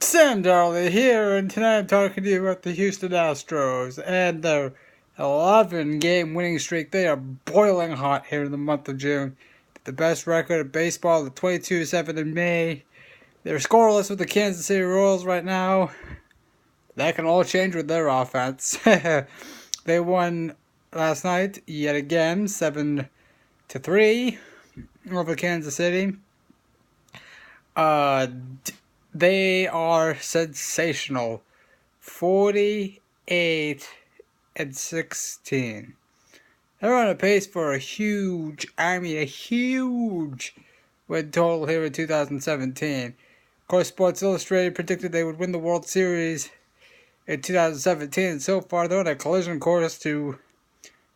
Sam Darley here, and tonight I'm talking to you about the Houston Astros and their 11-game winning streak. They are boiling hot here in the month of June. The best record of baseball, the 22-7 in May. They're scoreless with the Kansas City Royals right now. That can all change with their offense. They won last night, yet again, 7-3 over Kansas City. They are sensational. 48-16. They're on a pace for a huge win total here in 2017. Of course, Sports Illustrated predicted they would win the World Series in 2017. So far, they're on a collision course to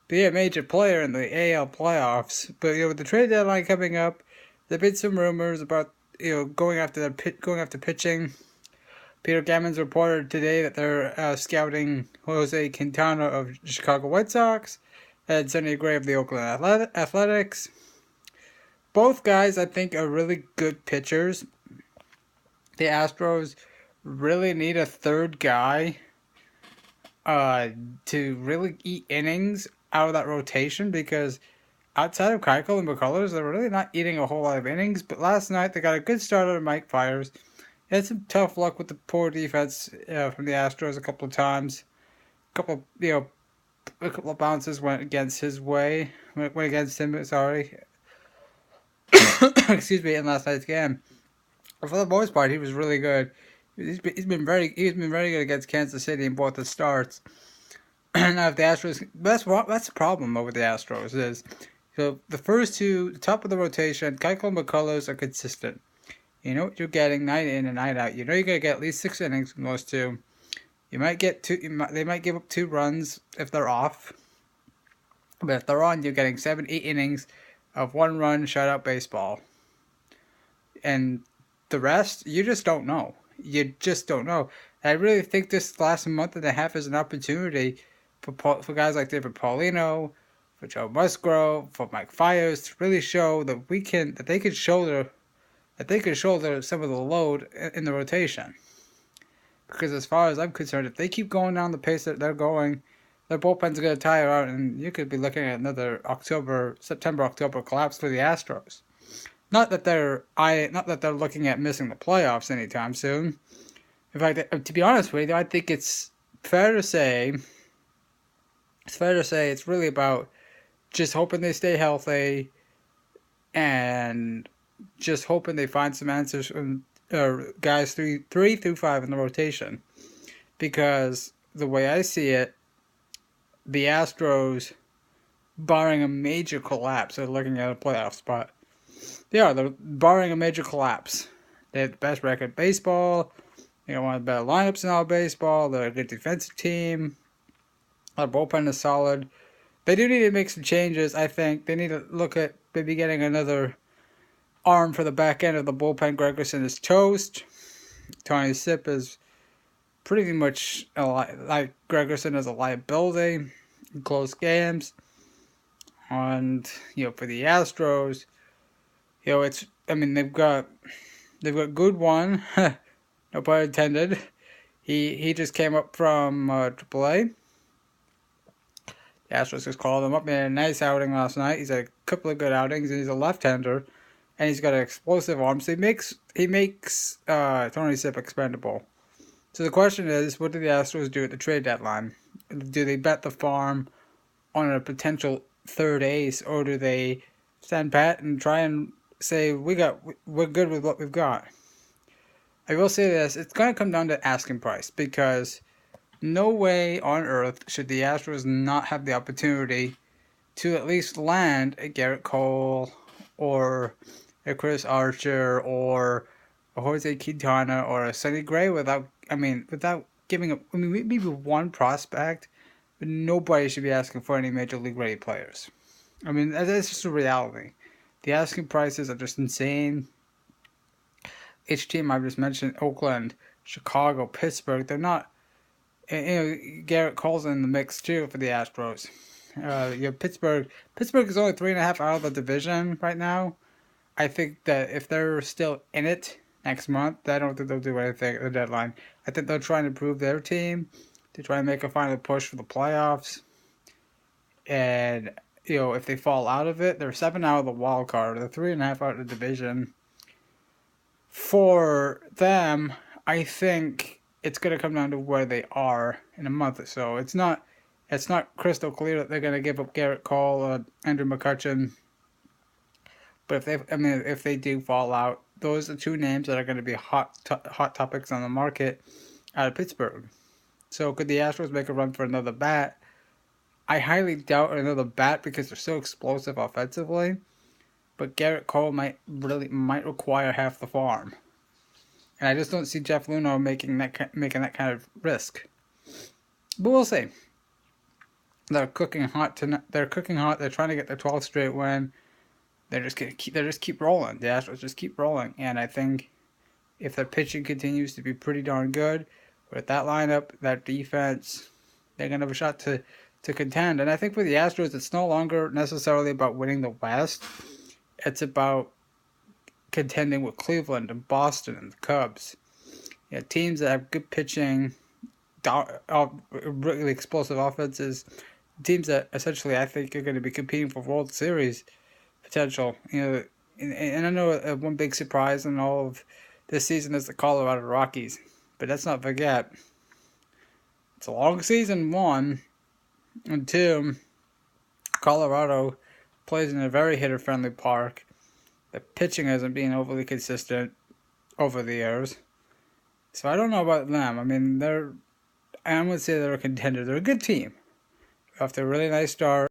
be a major player in the AL playoffs. But with the trade deadline coming up, there've been some rumors about going after pitching. Peter Gammons reported today that they're scouting Jose Quintana of the Chicago White Sox and Sonny Gray of the Oakland Athletics. Both guys, I think, are really good pitchers. The Astros really need a third guy to really eat innings out of that rotation, because outside of Keuchel and McCullers, they're really not eating a whole lot of innings. But last night, they got a good start out of Mike Fiers. He had some tough luck with the poor defense from the Astros a couple of times. A couple of bounces went against him, sorry. Excuse me, in last night's game. But for the most part, he was really good. He's been very good against Kansas City in both the starts. Now, if the Astros, that's the problem with the Astros is, so the first two, the top of the rotation, Keuchel and McCullers are consistent. You know what you're getting night in and night out. You know you're gonna get at least 6 innings from those two. You might get they might give up 2 runs if they're off, but if they're on, you're getting 7-8 innings of 1-run shutout baseball. And the rest, you just don't know. You just don't know. I really think this last month and a half is an opportunity for guys like David Paulino, for Joe Musgrove, for Mike Fiers to really show that they could shoulder some of the load in the rotation. Because as far as I'm concerned, if they keep going down the pace that they're going, their bullpen's going to tire out, and you could be looking at another September-October collapse for the Astros. Not that they're looking at missing the playoffs anytime soon. In fact, to be honest with you, I think it's fair to say it's really about just hoping they stay healthy and just hoping they find some answers from guys 3 through 5 in the rotation. Because the way I see it, the Astros, barring a major collapse, are looking at a playoff spot. They're barring a major collapse. They have the best record in baseball. They got one of the better lineups in all baseball. They're a good defensive team. Their bullpen is solid. They do need to make some changes, I think. They need to look at maybe getting another arm for the back end of the bullpen. Gregerson is toast. Tony Sipp is pretty much like Gregerson is a liability in close games. And for the Astros, they've got good one, no pun intended. He just came up from AAA. The Astros just called him up. He had a nice outing last night. He's had a couple of good outings, and he's a left-hander, and he's got an explosive arm. So he makes Tony Sipp expendable. So the question is, what do the Astros do at the trade deadline? Do they bet the farm on a potential third ace, or do they stand pat and try and say we're good with what we've got? I will say this: it's going to come down to asking price, because no way on earth should the Astros not have the opportunity to at least land a Garrett Cole or a Chris Archer or a Jose Quintana or a Sonny Gray without giving up. Maybe one prospect, but nobody should be asking for any major league ready players. That's just a reality. The asking prices are just insane. Each team I've just mentioned, Oakland, Chicago, Pittsburgh, they're not. Garrett Cole's in the mix too for the Astros. Pittsburgh is only 3.5 out of the division right now. I think that if they're still in it, next month, I don't think they'll do anything at the deadline. I think they'll try and improve their team to try and make a final push for the playoffs. And, if they fall out of it, they're 7 out of the wild card. They're 3.5 out of the division. For them, I think it's going to come down to where they are in a month or so. It's not crystal clear that they're going to give up Garrett Cole or Andrew McCutchen. But if they do fall out, those are two names that are going to be hot topics on the market out of Pittsburgh. So could the Astros make a run for another bat? I highly doubt another bat because they're so explosive offensively. But Garrett Cole might require half the farm, and I just don't see Jeff Luhnow making that kind of risk. But we'll see. They're cooking hot tonight. They're cooking hot. They're trying to get their 12th straight win. They just keep rolling. The Astros just keep rolling, and I think if their pitching continues to be pretty darn good, with that lineup, that defense, they're gonna have a shot to contend. And I think for the Astros, it's no longer necessarily about winning the West. It's about contending with Cleveland and Boston and the Cubs. Teams that have good pitching, really explosive offenses. Teams that essentially I think are going to be competing for World Series potential. And I know one big surprise in all of this season is the Colorado Rockies. But let's not forget, it's a long season, 1. And 2, Colorado plays in a very hitter-friendly park. The pitching hasn't been overly consistent over the years. So I don't know about them. I mean, I would say they're a contender. They're a good team. After a really nice start.